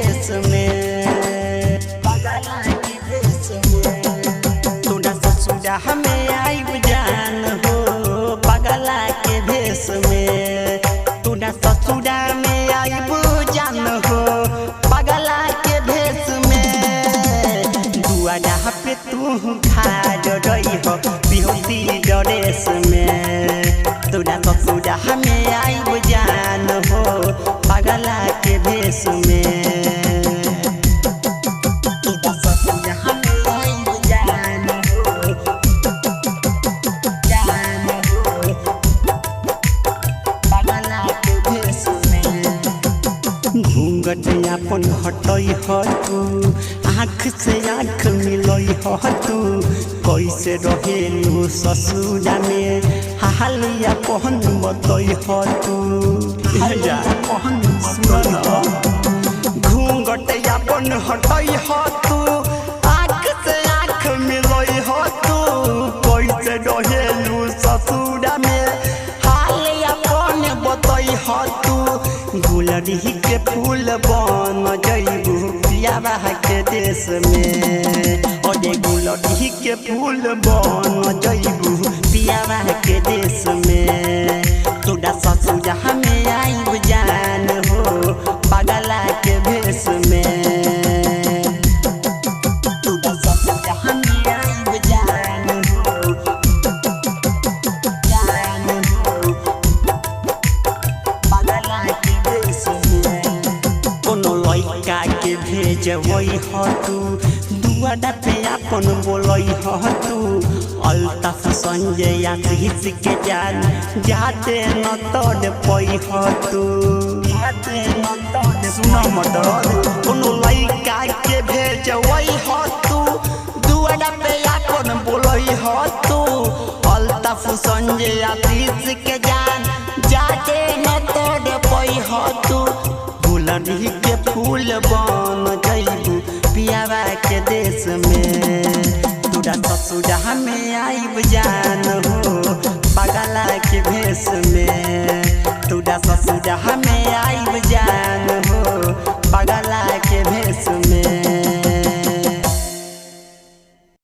भेष में, पगला के भेष में। तोरा ससुरा हमें आइब जान हो पगला के भेष में। तोरा ससुरा में आइब जान हो पगला के भेष में। दुआरा पे तू खाड़ रही हो बिहुती ड्रेस में। तोरा ससुरा हमें आइब जान हो पगला के भेष में। तोरा ससुरा हमें आइब जान हो, जान हो पगला के भेष में। घूंघट अपन हटई ह तू, आँख से आँख मिलई ह तू। कैसे रहेलू ससुरा में हाल अपन बतई ह तू। घूंघट अपन हटई ह तू, आँख से आँख मिलई ह तू। कैसे रहेलू ससुरा में हाल अपन बतई ह तू। गुलरी के फूल बन जइबू पियावा के देश में। अरे गुलरी के फूल बन जइबू पियावा के देश में। तोरा ससुरा हमें आइब जान हो पगला के भेष में। तोरा ससुरा हमें आइब जान हो, जान हो पगला के भेष में। कोनो लइका के भेजवई ह तू, दुआरा पे अपन बोलई ह तू। अल्ताफ संजय आशीष के जान जाते न तोड़ पई ह तू। सुना मदर कोनो लइका के भेजवई ह तू, दुआरा पे अपन बोलई ह तू। अल्ताफ संजय आशीष के जान जाते न तोड़ पई ह तू। गुलरी के फूल बन